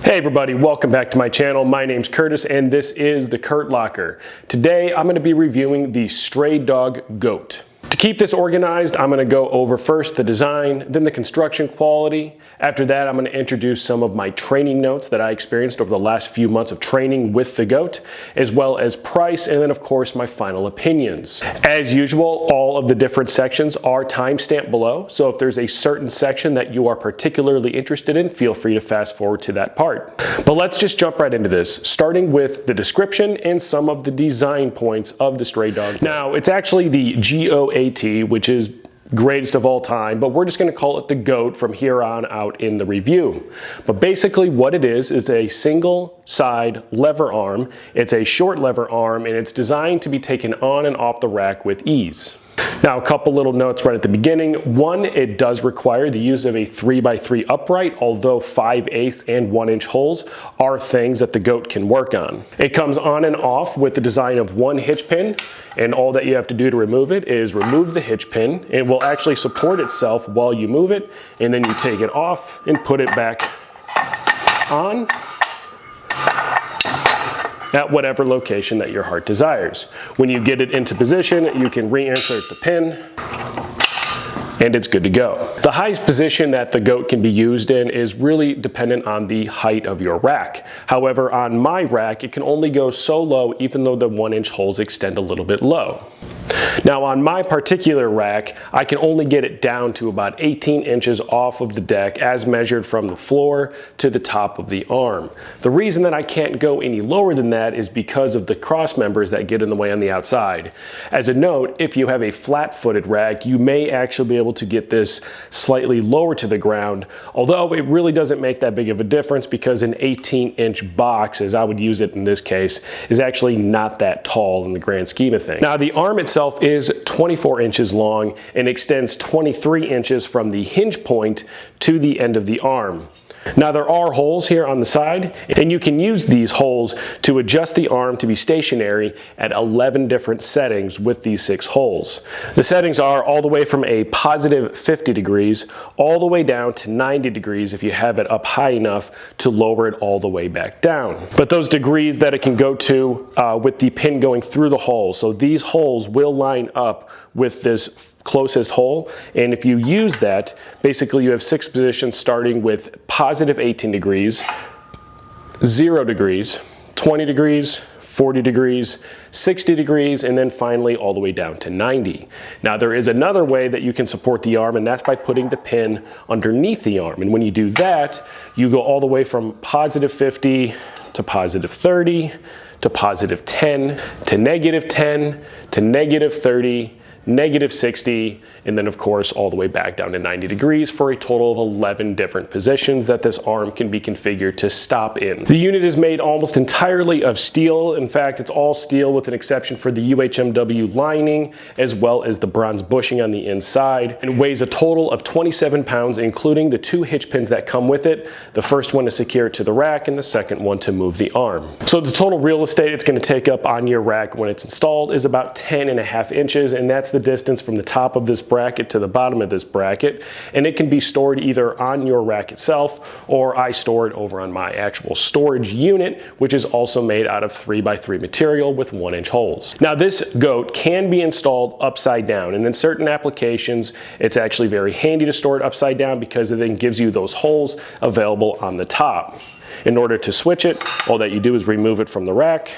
Hey everybody, welcome back to my channel. My name's Curtis and this is the Curt Locker. Today I'm going to be reviewing the Stray Dog G.O.A.T. To keep this organized, I'm going to go over first the design, then the construction quality. After that, I'm going to introduce some of my training notes that I experienced over the last few months of training with the G.O.A.T, as well as price, and then of course my final opinions. As usual, all of the different sections are timestamped below, so if there's a certain section that you are particularly interested in, feel free to fast forward to that part. But let's just jump right into this, starting with the description and some of the design points of the Stray Dog. Now, it's actually the G.O.A.T, which is greatest of all time, but we're just going to call it the G.O.A.T from here on out in the review. But basically what it is a single side lever arm. It's a short lever arm and it's designed to be taken on and off the rack with ease. Now, a couple little notes right at the beginning. One, it does require the use of a 3x3 upright, although 5/8 and 1-inch holes are things that the G.O.A.T can work on. It comes on and off with the design of one hitch pin, and all that you have to do to remove it is remove the hitch pin. It will actually support itself while you move it, and then you take it off and put it back on at whatever location that your heart desires. When you get it into position, you can reinsert the pin and it's good to go. The highest position that the G.O.A.T can be used in is really dependent on the height of your rack. However, on my rack, it can only go so low even though the 1-inch holes extend a little bit low. Now on my particular rack, I can only get it down to about 18 inches off of the deck as measured from the floor to the top of the arm. The reason that I can't go any lower than that is because of the cross members that get in the way on the outside. As a note, if you have a flat-footed rack, you may actually be able to get this slightly lower to the ground, although it really doesn't make that big of a difference because an 18-inch box, as I would use it in this case, is actually not that tall in the grand scheme of things. Now the arm itself is 24 inches long and extends 23 inches from the hinge point to the end of the arm. Now there are holes here on the side, and you can use these holes to adjust the arm to be stationary at 11 different settings with these 6 holes. The settings are all the way from a positive 50 degrees all the way down to 90 degrees if you have it up high enough to lower it all the way back down. But those degrees that it can go to with the pin going through the hole, so these holes will line up with this closest hole, and if you use that, basically you have 6 positions starting with positive 18 degrees, 0 degrees, 20 degrees, 40 degrees, 60 degrees, and then finally all the way down to 90. Now there is another way that you can support the arm, and that's by putting the pin underneath the arm. And when you do that, you go all the way from positive 50 to positive 30 to positive 10 to negative 10 to negative 30, negative 60, and then of course all the way back down to 90 degrees for a total of 11 different positions that this arm can be configured to stop in. The unit is made almost entirely of steel. In fact, it's all steel with an exception for the UHMW lining as well as the bronze bushing on the inside, and weighs a total of 27 pounds including the 2 hitch pins that come with it, the first one to secure it to the rack and the second one to move the arm. So the total real estate it's going to take up on your rack when it's installed is about 10.5 inches, and that's the distance from the top of this bracket to the bottom of this bracket, and it can be stored either on your rack itself or I store it over on my actual storage unit, which is also made out of 3x3 material with 1-inch holes. Now this G.O.A.T can be installed upside down, and in certain applications it's actually very handy to store it upside down because it then gives you those holes available on the top. In order to switch it, all that you do is remove it from the rack,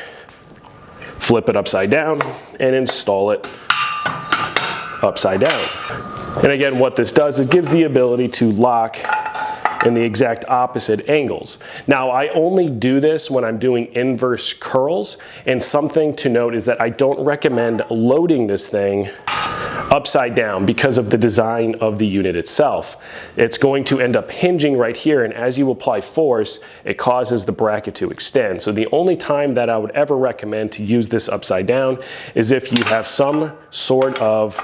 flip it upside down, and install it upside down. And again, what this does is it gives the ability to lock in the exact opposite angles. Now, I only do this when I'm doing inverse curls, and something to note is that I don't recommend loading this thing upside down because of the design of the unit itself. It's going to end up hinging right here, and as you apply force, it causes the bracket to extend. So the only time that I would ever recommend to use this upside down is if you have some sort of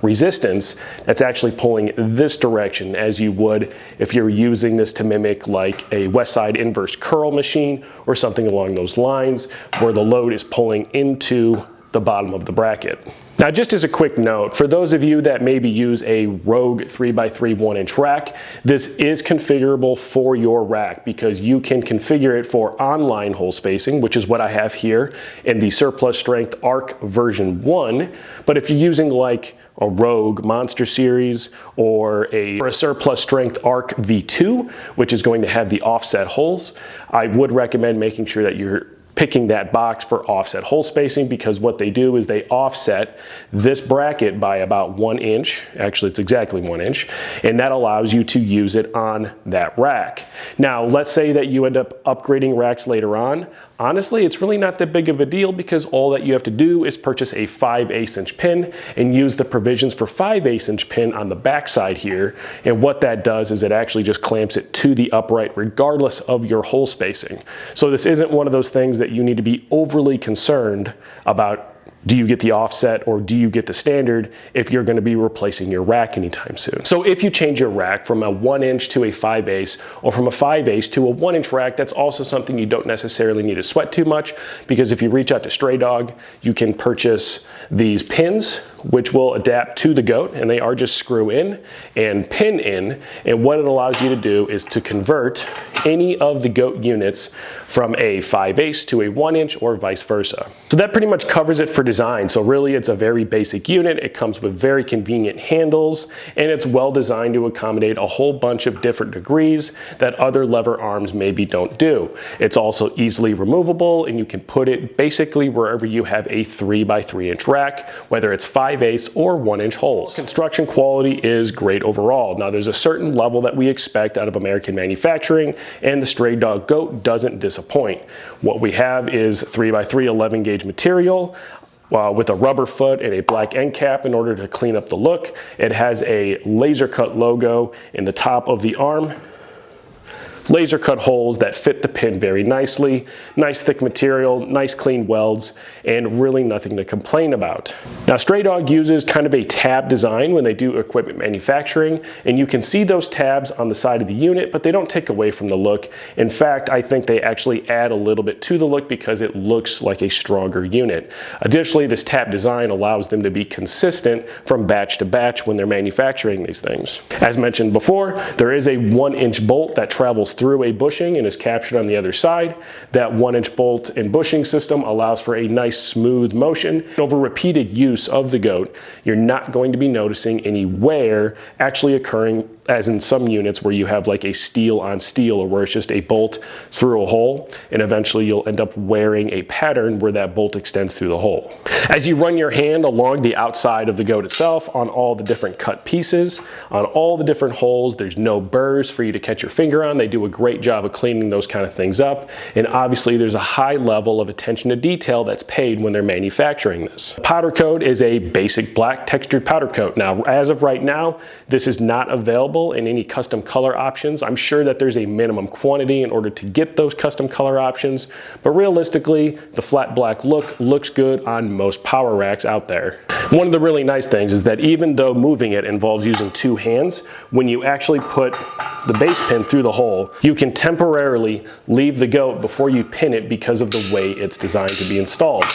resistance that's actually pulling this direction, as you would if you're using this to mimic like a West Side inverse curl machine or something along those lines, where the load is pulling into the bottom of the bracket. Now, just as a quick note, for those of you that maybe use a Rogue 3x3 1-inch rack, this is configurable for your rack because you can configure it for online hole spacing, which is what I have here in the Surplus Strength Arc version 1. But if you're using like a Rogue Monster Series or a Surplus Strength Arc V2, which is going to have the offset holes, I would recommend making sure that you're picking that box for offset hole spacing, because what they do is they offset this bracket by about 1 inch. Actually, it's exactly 1 inch, and that allows you to use it on that rack. Now, let's say that you end up upgrading racks later on. Honestly, it's really not that big of a deal because all that you have to do is purchase a 5/8 inch pin and use the provisions for 5/8 inch pin on the back side here. And what that does is it actually just clamps it to the upright regardless of your hole spacing. So this isn't one of those things that you need to be overly concerned about. Do you get the offset or do you get the standard if you're going to be replacing your rack anytime soon? So if you change your rack from a 1 inch to a 5/8 or from a 5/8 to a 1 inch rack, that's also something you don't necessarily need to sweat too much, because if you reach out to Stray Dog, you can purchase these pins which will adapt to the GOAT, and they are just screw in and pin in. And what it allows you to do is to convert any of the GOAT units from a 5/8 to a 1 inch or vice versa. So that pretty much covers it for design. So really it's a very basic unit. It comes with very convenient handles, and it's well designed to accommodate a whole bunch of different degrees that other lever arms maybe don't do. It's also easily removable, and you can put it basically wherever you have a 3x3 inch rack, whether it's 5/8 or 1 inch holes. Construction quality is great overall. Now, there's a certain level that we expect out of American manufacturing, and the Stray Dog GOAT doesn't disappoint. What we have is 3x3 11 gauge material with a rubber foot and a black end cap in order to clean up the look. It has a laser cut logo in the top of the arm. Laser cut holes that fit the pin very nicely, nice thick material, nice clean welds, and really nothing to complain about. Now, Stray Dog uses kind of a tab design when they do equipment manufacturing, and you can see those tabs on the side of the unit, but they don't take away from the look. In fact, I think they actually add a little bit to the look because it looks like a stronger unit. Additionally, this tab design allows them to be consistent from batch to batch when they're manufacturing these things. As mentioned before, there is a 1 inch bolt that travels through a bushing and is captured on the other side. That 1 inch bolt and bushing system allows for a nice smooth motion. Over repeated use of the GOAT, you're not going to be noticing any wear actually occurring, as in some units where you have like a steel on steel, or where it's just a bolt through a hole, and eventually you'll end up wearing a pattern where that bolt extends through the hole. As you run your hand along the outside of the GOAT itself on all the different cut pieces, on all the different holes, there's no burrs for you to catch your finger on. They do a great job of cleaning those kind of things up, and obviously there's a high level of attention to detail that's paid when they're manufacturing this. Powder coat is a basic black textured powder coat. Now, as of right now, this is not available in any custom color options. I'm sure that there's a minimum quantity in order to get those custom color options, but realistically, the flat black look looks good on most power racks out there. One of the really nice things is that even though moving it involves using 2 hands, when you actually put the base pin through the hole, you can temporarily leave the GOAT before you pin it because of the way it's designed to be installed.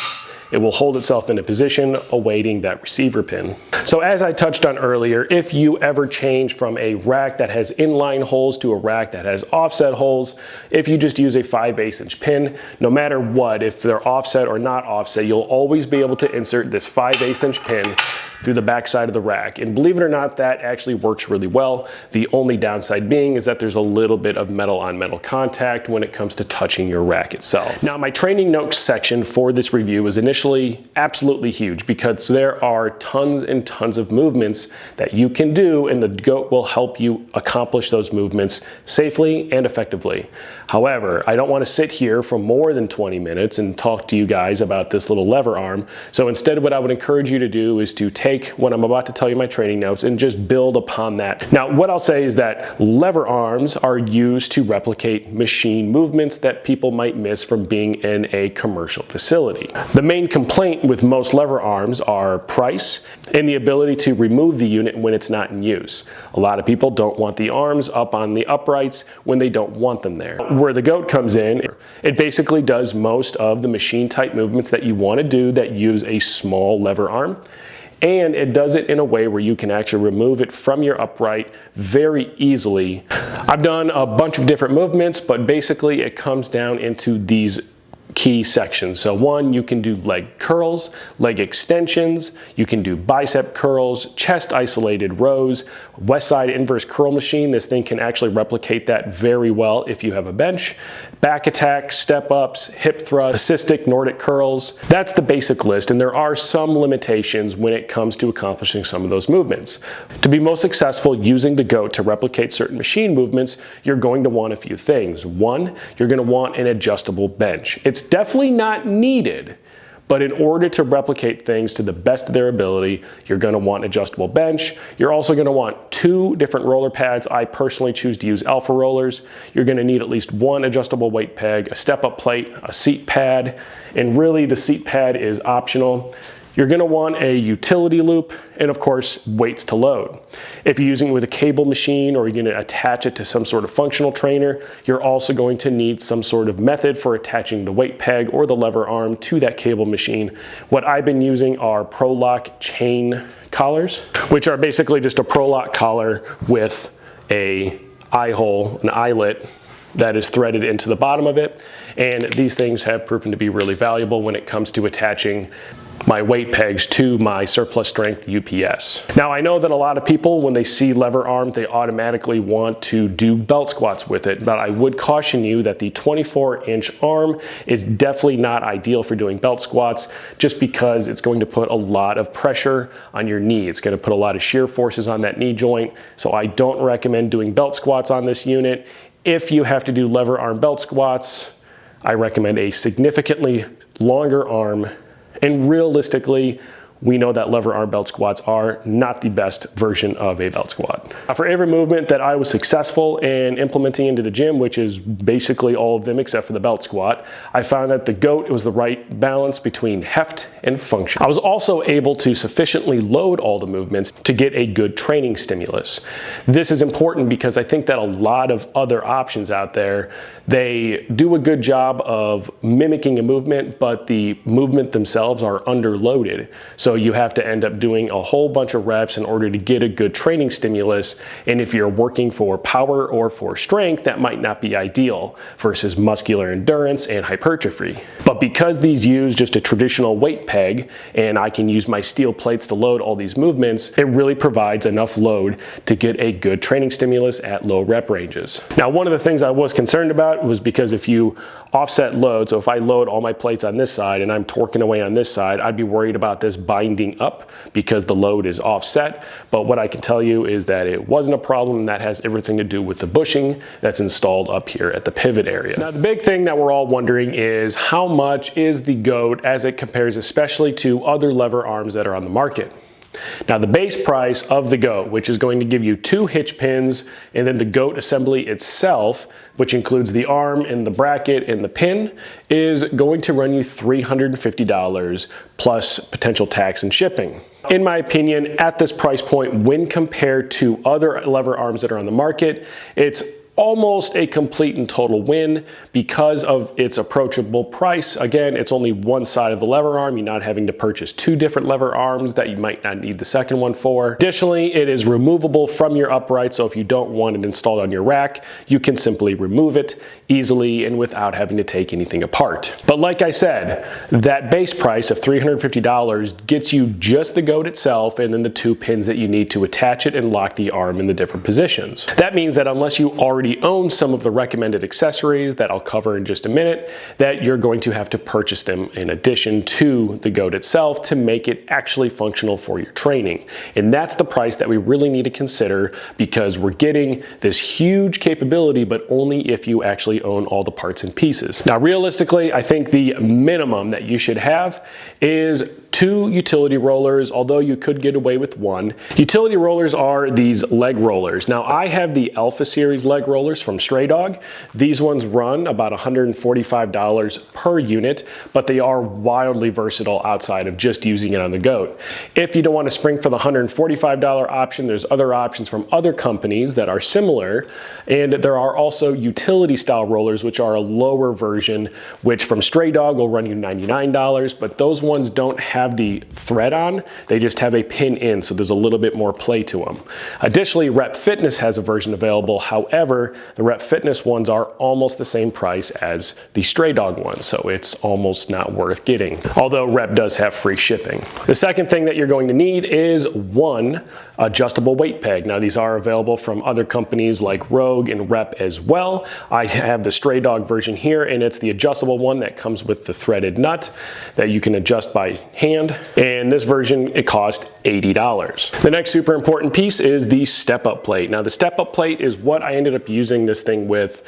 It will hold itself into position awaiting that receiver pin. So as I touched on earlier, if you ever change from a rack that has inline holes to a rack that has offset holes, if you just use a 5/8 inch pin, no matter what, if they're offset or not offset, you'll always be able to insert this 5/8 inch pin through the back side of the rack. And believe it or not, that actually works really well. The only downside being is that there's a little bit of metal on metal contact when it comes to touching your rack itself. Now, my training notes section for this review was initially absolutely huge because there are tons and tons of movements that you can do, and the GOAT will help you accomplish those movements safely and effectively. However, I don't want to sit here for more than 20 minutes and talk to you guys about this little lever arm. So instead, what I would encourage you to do is to take take what I'm about to tell you in my training notes and just build upon that. Now, what I'll say is that lever arms are used to replicate machine movements that people might miss from being in a commercial facility. The main complaint with most lever arms are price and the ability to remove the unit when it's not in use. A lot of people don't want the arms up on the uprights when they don't want them there. Where the G.O.A.T comes in, it basically does most of the machine type movements that you want to do that use a small lever arm. And it does it in a way where you can actually remove it from your upright very easily. I've done a bunch of different movements, but basically it comes down into these key sections. So one, you can do leg curls, leg extensions, you can do bicep curls, chest isolated rows, west side inverse curl machine. This thing can actually replicate that very well if you have a bench. Back attack, step ups, hip thrust, assistic Nordic curls. That's the basic list, and there are some limitations when it comes to accomplishing some of those movements. To be most successful using the G.O.A.T to replicate certain machine movements, you're going to want a few things. One, you're going to want an adjustable bench. It's definitely not needed, but in order to replicate things to the best of their ability, you're going to want an adjustable bench. You're also going to want 2 different roller pads. I personally choose to use alpha rollers. You're going to need at least 1 adjustable weight peg, a step-up plate, a seat pad, and really the seat pad is optional. You're going to want a utility loop and of course weights to load. If you're using it with a cable machine or you're going to attach it to some sort of functional trainer, you're also going to need some sort of method for attaching the weight peg or the lever arm to that cable machine. What I've been using are Pro-Lock chain collars, which are basically just a Pro-Lock collar with an eye hole, an eyelet that is threaded into the bottom of it. And these things have proven to be really valuable when it comes to attaching my weight pegs to my surplus strength UPS. Now I know that a lot of people, when they see lever arm, they automatically want to do belt squats with it, but I would caution you that the 24-inch arm is definitely not ideal for doing belt squats just because it's going to put a lot of pressure on your knee. It's going to put a lot of shear forces on that knee joint, so I don't recommend doing belt squats on this unit. If you have to do lever arm belt squats, I recommend a significantly longer arm. And realistically, we know that lever arm belt squats are not the best version of a belt squat. For every movement that I was successful in implementing into the gym, which is basically all of them except for the belt squat, I found that the G.O.A.T was the right balance between heft and function. I was also able to sufficiently load all the movements to get a good training stimulus. This is important because I think that a lot of other options out there, they do a good job of mimicking a movement, but the movement themselves are underloaded. So you have to end up doing a whole bunch of reps in order to get a good training stimulus. And if you're working for power or for strength, that might not be ideal versus muscular endurance and hypertrophy. But because these use just a traditional weight peg and I can use my steel plates to load all these movements, it really provides enough load to get a good training stimulus at low rep ranges. Now, one of the things I was concerned about was because if you offset load, so if I load all my plates on this side and I'm torquing away on this side, I'd be worried about this binding up because the load is offset. But what I can tell you is that it wasn't a problem, and that has everything to do with the bushing that's installed up here at the pivot area. Now, the big thing that we're all wondering is how much is the G.O.A.T as it compares especially to other lever arms that are on the market. Now, the base price of the G.O.A.T, which is going to give you 2 hitch pins and then the G.O.A.T assembly itself, which includes the arm and the bracket and the pin, is going to run you $350 plus potential tax and shipping. In my opinion, at this price point, when compared to other lever arms that are on the market, it's almost a complete and total win because of its approachable price. Again, it's only one side of the lever arm. You're not having to purchase 2 different lever arms that you might not need the second one for. Additionally, it is removable from your upright, so if you don't want it installed on your rack, you can simply remove it easily and without having to take anything apart. But like I said, that base price of $350 gets you just the G.O.A.T itself and then the 2 pins that you need to attach it and lock the arm in the different positions. That means that unless you already already own some of the recommended accessories that I'll cover in just a minute, that you're going to have to purchase them in addition to the GO.A.T itself to make it actually functional for your training. And that's the price that we really need to consider, because we're getting this huge capability, but only if you actually own all the parts and pieces. Now, realistically, I think the minimum that you should have is 2 utility rollers, although you could get away with 1. Utility rollers are these leg rollers. Now, I have the Alpha Series leg rollers from Stray Dog. These ones run about $145 per unit, but they are wildly versatile outside of just using it on the GO.A.T. If you don't want to spring for the $145 option, there's other options from other companies that are similar, and there are also utility style rollers, which are a lower version, which from Stray Dog will run you $99, but those ones don't have the thread on, they just have a pin in, so there's a little bit more play to them. Additionally, Rep Fitness has a version available. However, the Rep Fitness ones are almost the same price as the Stray Dog ones, so it's almost not worth getting, although Rep does have free shipping. The second thing that you're going to need is 1 adjustable weight peg. Now, these are available from other companies like Rogue and Rep as well. I have the Stray Dog version here, and it's the adjustable one that comes with the threaded nut that you can adjust by hand, and this version, it cost $80. The next super important piece is the step-up plate. Now, the step-up plate is what I ended up using this thing with,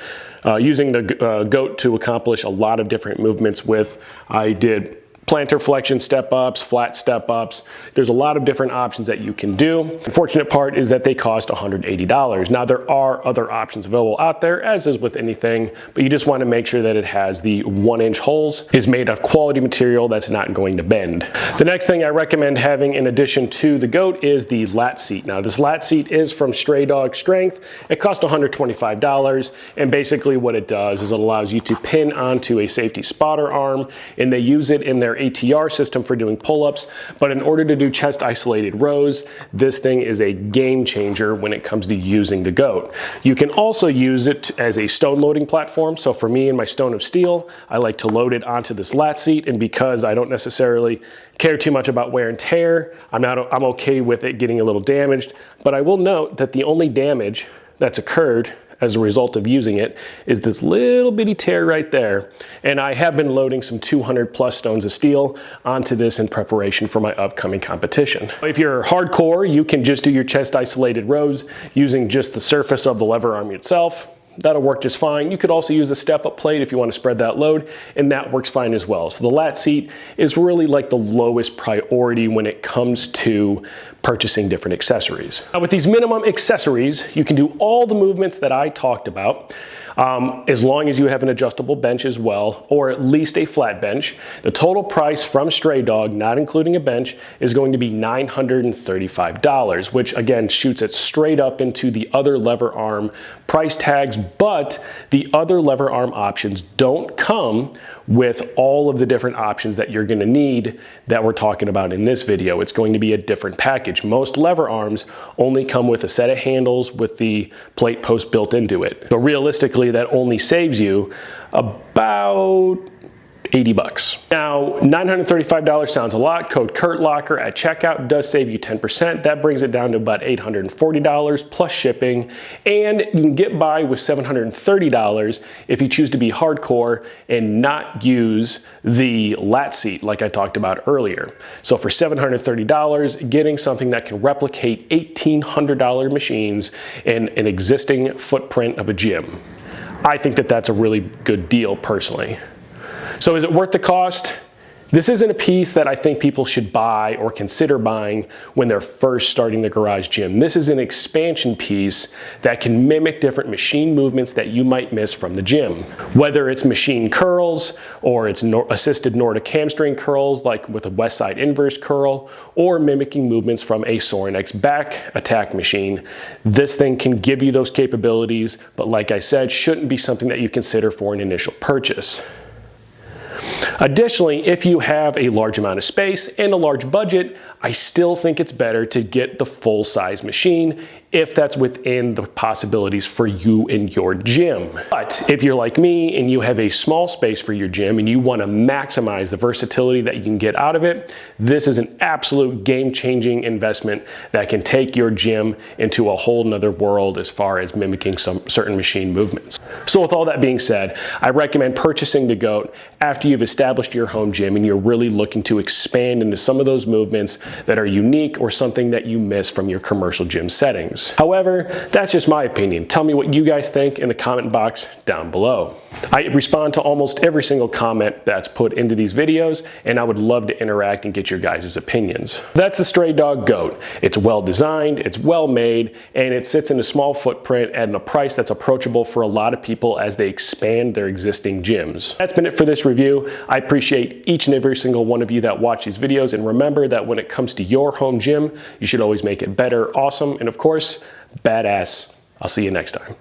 using the GO.A.T to accomplish a lot of different movements with. I did plantar flexion step-ups, flat step-ups. There's a lot of different options that you can do. The unfortunate part is that they cost $180. Now, there are other options available out there, as is with anything, but you just want to make sure that it has the 1-inch holes, is made of quality material that's not going to bend. The next thing I recommend having in addition to the GO.A.T is the lat seat. Now, this lat seat is from Stray Dog Strength. It costs $125, and basically what it does is it allows you to pin onto a safety spotter arm, and they use it in their ATR system for doing pull-ups, but in order to do chest isolated rows, this thing is a game changer when it comes to using the GO.A.T. You can also use it as a stone loading platform. So for me and my stone of steel, I like to load it onto this lat seat, and because I don't necessarily care too much about wear and tear, I'm okay with it getting a little damaged, but I will note that the only damage that's occurred as a result of using it is this little bitty tear right there. And I have been loading some 200 plus stones of steel onto this in preparation for my upcoming competition. If you're hardcore, you can just do your chest isolated rows using just the surface of the lever arm itself. That'll work just fine. You could also use a step-up plate if you want to spread that load, and that works fine as well. So the lat seat is really like the lowest priority when it comes to purchasing different accessories. Now, with these minimum accessories, you can do all the movements that I talked about, as long as you have an adjustable bench as well, or at least a flat bench. The total price from Stray Dog, not including a bench, is going to be $935, which again shoots it straight up into the other lever arm price tags, but the other lever arm options don't come with all of the different options that you're going to need that we're talking about in this video. It's going to be a different package. Most lever arms only come with a set of handles with the plate post built into it. So realistically, that only saves you about $80. Now, $935 sounds a lot. Code KURTLOCKER at checkout does save you 10%. That brings it down to about $840 plus shipping. And you can get by with $730 if you choose to be hardcore and not use the lat seat like I talked about earlier. So for $730, getting something that can replicate $1,800 machines in an existing footprint of a gym, I think that that's a really good deal personally. So is it worth the cost? This isn't a piece that I think people should buy or consider buying when they're first starting the garage gym. This is an expansion piece that can mimic different machine movements that you might miss from the gym. Whether it's machine curls or it's assisted Nordic hamstring curls like with a West Side inverse curl, or mimicking movements from a Sorinex back attack machine, this thing can give you those capabilities, but like I said, shouldn't be something that you consider for an initial purchase. Additionally, if you have a large amount of space and a large budget, I still think it's better to get the full-size machine if that's within the possibilities for you and your gym. But if you're like me and you have a small space for your gym and you want to maximize the versatility that you can get out of it, this is an absolute game-changing investment that can take your gym into a whole nother world as far as mimicking some certain machine movements. So with all that being said, I recommend purchasing the GO.A.T after you've established your home gym and you're really looking to expand into some of those movements that are unique or something that you miss from your commercial gym settings. However, that's just my opinion. Tell me what you guys think in the comment box down below. I respond to almost every single comment that's put into these videos, and I would love to interact and get your guys' opinions. That's the Stray Dog GO.A.T. It's well designed, it's well made, and it sits in a small footprint at a price that's approachable for a lot of people as they expand their existing gyms. That's been it for this review. I appreciate each and every single one of you that watch these videos, and remember that when it comes to your home gym, you should always make it better, awesome, and of course, badass. I'll see you next time.